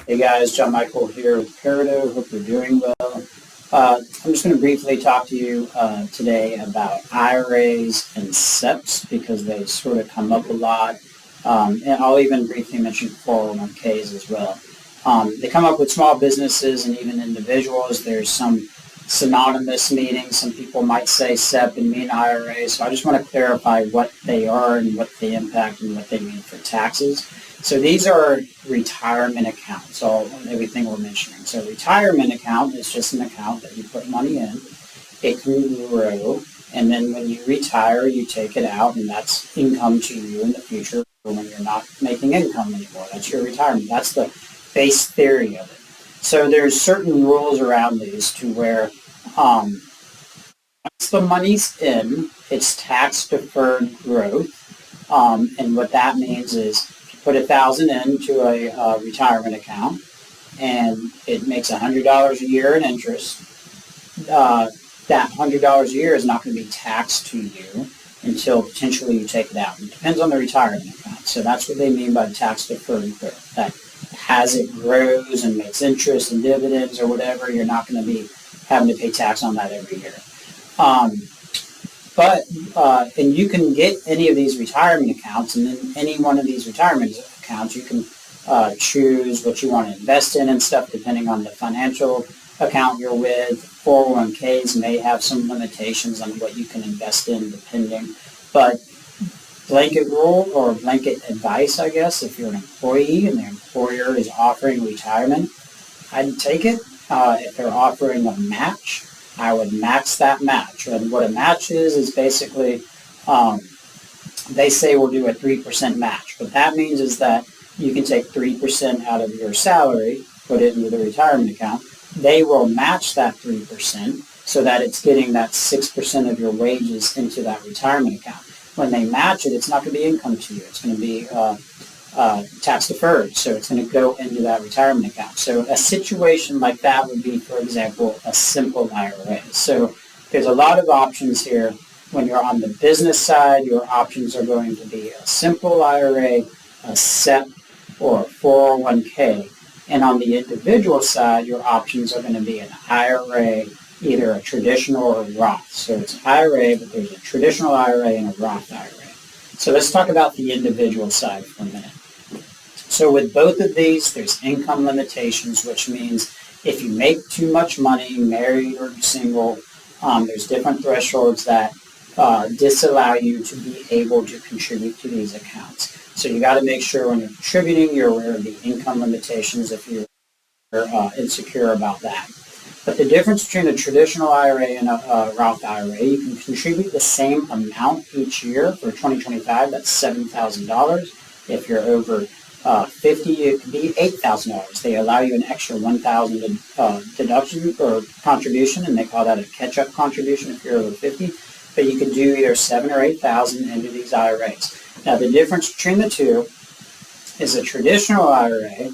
Hey guys, John Michael here with Peridot. Hope you're doing well. I'm just going to briefly talk to you today about IRAs and SEPs because they sort of come up a lot. And I'll even briefly mention 401ks as well. They come up with small businesses and even individuals. There's some synonymous meanings. Some people might say SEP and mean IRA. So I just want to clarify what they are and what they impact and what they mean for taxes. So these are retirement accounts, everything we're mentioning. So retirement account is just an account that you put money in. It can grow, and then when you retire, you take it out, and that's income to you in the future when you're not making income anymore. That's your retirement. That's the base theory of it. So there's certain rules around these to where once the money's in, it's tax-deferred growth, and what that means is put $1,000 into a retirement account, and it makes $100 a year in interest. That $100 a year is not going to be taxed to you until potentially you take it out. It depends on the retirement account. So that's what they mean by tax-deferred growth. That as it grows and makes interest and dividends or whatever, you're not going to be having to pay tax on that every year. And you can get any of these retirement accounts, and in any one of these retirement accounts, you can choose what you want to invest in and stuff depending on the financial account you're with. 401ks may have some limitations on what you can invest in depending. But blanket rule or blanket advice, I guess, if you're an employee and the employer is offering retirement, I'd take it. If they're offering a match, I would max that match. And what a match is basically, they say we'll do a 3% match. What that means is that you can take 3% out of your salary, put it into the retirement account. They will match that 3% so that it's getting that 6% of your wages into that retirement account. When they match it, it's not going to be income to you. It's going to be tax deferred, so it's going to go into that retirement account. So a situation like that would be, for example, a simple IRA. So there's a lot of options here. When you're on the business side, your options are going to be a simple IRA, a SEP, or a 401k. And on the individual side, your options are going to be an IRA, either a traditional or a Roth. So it's IRA, but there's a traditional IRA and a Roth IRA. So let's talk about the individual side for a minute. So with both of these, there's income limitations, which means if you make too much money, married or single, there's different thresholds that disallow you to be able to contribute to these accounts. So you got to make sure when you're contributing, you're aware of the income limitations if you're insecure about that. But the difference between a traditional IRA and a Roth IRA, you can contribute the same amount each year. For 2025, that's $7,000. If you're over 50, it could be $8,000. They allow you an extra $1,000 deduction or contribution, and they call that a catch-up contribution if you're over 50. But you can do either $7,000 or $8,000 into these IRAs. Now, the difference between the two is a traditional IRA.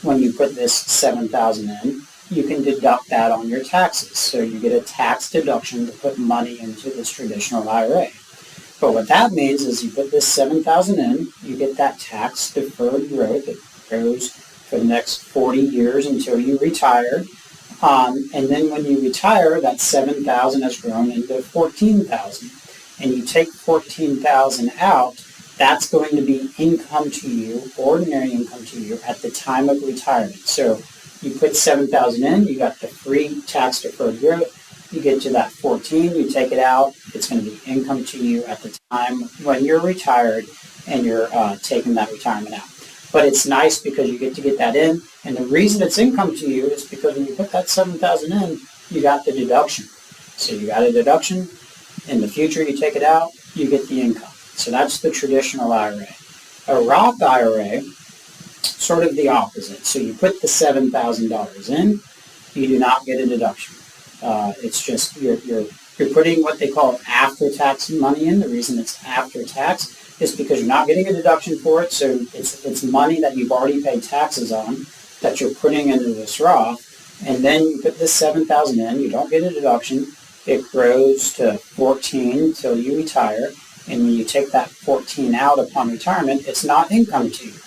When you put this $7,000 in, you can deduct that on your taxes. So you get a tax deduction to put money into this traditional IRA. But what that means is you put this $7,000 in, you get that tax deferred growth. It grows for the next 40 years until you retire. And then when you retire, that $7,000 has grown into $14,000. And you take $14,000 out, that's going to be income to you, ordinary income to you at the time of retirement. So you put $7,000 in, you got the free tax deferred growth. You get to that 14, you take it out, it's going to be income to you at the time when you're retired and you're taking that retirement out. But it's nice because you get to get that in, and the reason it's income to you is because when you put that $7,000 in, you got the deduction. So you got a deduction, in the future you take it out, you get the income. So that's the traditional IRA. A Roth IRA, sort of the opposite. So you put the $7,000 in, you do not get a deduction. It's just you're putting what they call after-tax money in. The reason it's after-tax is because you're not getting a deduction for it, so it's money that you've already paid taxes on that you're putting into this Roth, and then you put this $7,000 in, you don't get a deduction, it grows to 14 until you retire, and when you take that 14 out upon retirement, it's not income to you.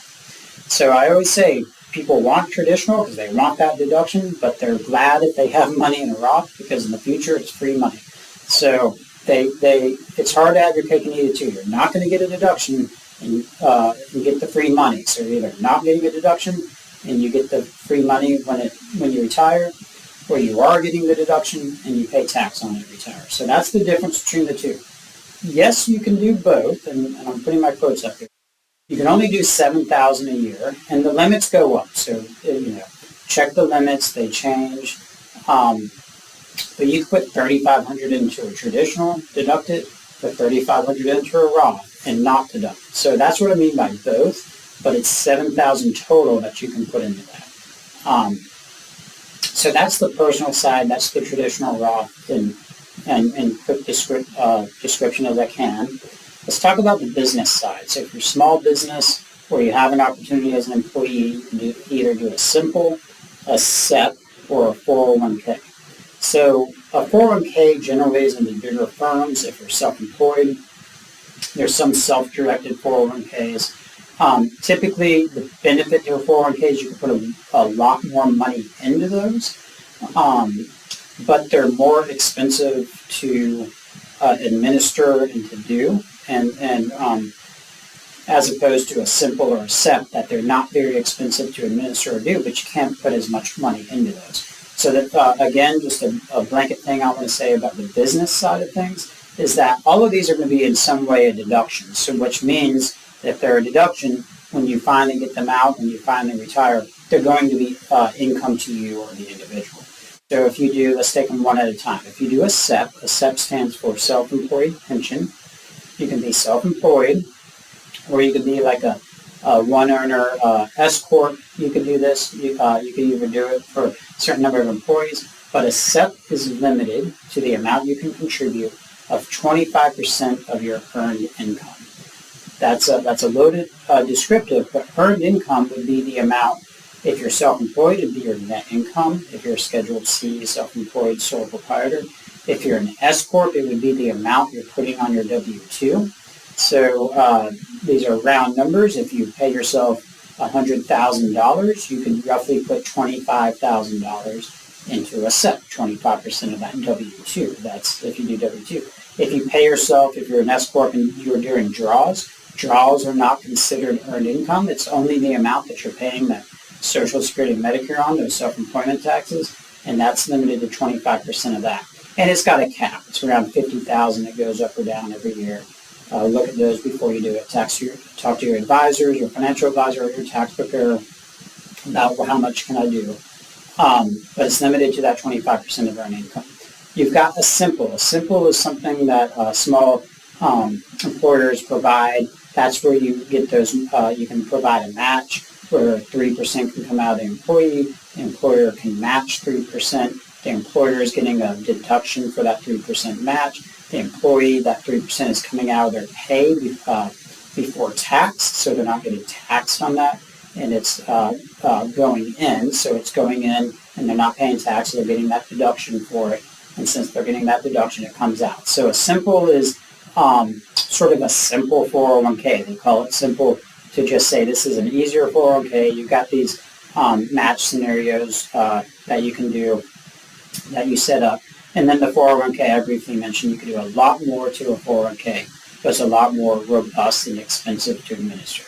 So I always say, people want traditional because they want that deduction, but they're glad if they have money in a Roth because in the future it's free money. So it's hard to have your cake and eat it too. You're not going to get a deduction and you get the free money. So you're either not getting a deduction and you get the free money when you retire, or you are getting the deduction and you pay tax on it retire. So that's the difference between the two. Yes, you can do both, and I'm putting my quotes up here. You can only do $7,000 a year, and the limits go up. So check the limits; they change. But you can put $3,500 into a traditional, deduct it. Put $3,500 into a Roth, and not deduct it. So that's what I mean by both. But it's $7,000 total that you can put into that. So that's the personal side. That's the traditional Roth, and quick description as I can. Let's talk about the business side. So if you're a small business or you have an opportunity as an employee, you can either do a simple, a SEP, or a 401k. So a 401k generally is in the bigger firms. If you're self-employed, there's some self-directed 401ks. Typically, the benefit to a 401k is you can put a lot more money into those, but they're more expensive to administer and to do, and as opposed to a simple or a SEP, that they're not very expensive to administer or do, but you can't put as much money into those. So that, again, just a blanket thing I want to say about the business side of things is that all of these are going to be in some way a deduction, so which means that if they're a deduction, when you finally get them out, when you finally retire, they're going to be income to you or the individual. So if you do, let's take them one at a time. If you do a SEP stands for self-employed pension. You can be self-employed, or you can be like a one-earner S-corp. You can do this. You can even do it for a certain number of employees. But a SEP is limited to the amount you can contribute of 25% of your earned income. That's a loaded descriptive, but earned income would be the amount. If you're self-employed, it would be your net income. If you're a Scheduled C, self-employed sole proprietor. If you're an S-corp, it would be the amount you're putting on your W-2. So these are round numbers. If you pay yourself $100,000, you can roughly put $25,000 into a SEP, 25% of that W-2. That's if you do W-2. If you pay yourself, if you're an S-corp and you're doing draws are not considered earned income. It's only the amount that you're paying that Social Security and Medicare on, those self-employment taxes, and that's limited to 25% of that. And it's got a cap. It's around $50,000. It goes up or down every year. Look at those before you do it. Talk to your advisors, your financial advisor, or your tax preparer about how much can I do. But it's limited to that 25% of earned income. You've got a simple. A simple is something that small employers provide. That's where you get those. You can provide a match where 3% can come out of the employee. The employer can match 3%. The employer is getting a deduction for that 3% match. The employee, that 3% is coming out of their pay before tax, so they're not getting taxed on that. And it's going in, so it's going in and they're not paying tax, so they're getting that deduction for it. And since they're getting that deduction, it comes out. So a simple is sort of a simple 401k. They call it simple to just say this is an easier 401k. You've got these match scenarios that you can do, that you set up. And then the 401k, I briefly mentioned, you can do a lot more to a 401k, but it's a lot more robust and expensive to administer.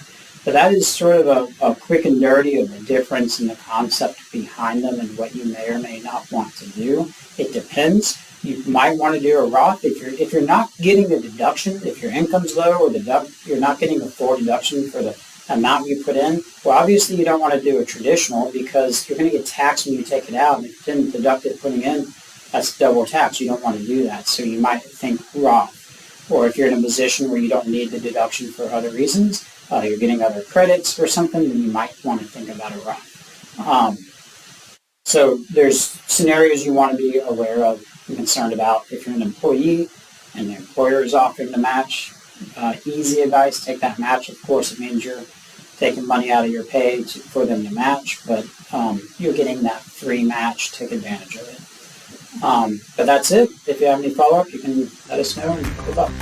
But that is sort of a quick and dirty of the difference in the concept behind them and what you may or may not want to do. It depends. You might want to do a Roth if you're not getting a deduction, if your income's low or you're not getting a full deduction for the amount you put in. Well, obviously you don't want to do a traditional because you're going to get taxed when you take it out. And if you didn't deduct it putting in, that's double tax. You don't want to do that. So you might think Roth. Or if you're in a position where you don't need the deduction for other reasons, you're getting other credits or something, then you might want to think about a Roth. So there's scenarios you want to be aware of and concerned about. If you're an employee and the employer is offering the match, easy advice, take that match. Of course, it means you're taking money out of your pay for them to match, but you're getting that free match. Take advantage of it. But that's it. If you have any follow-up, you can let us know, and good luck.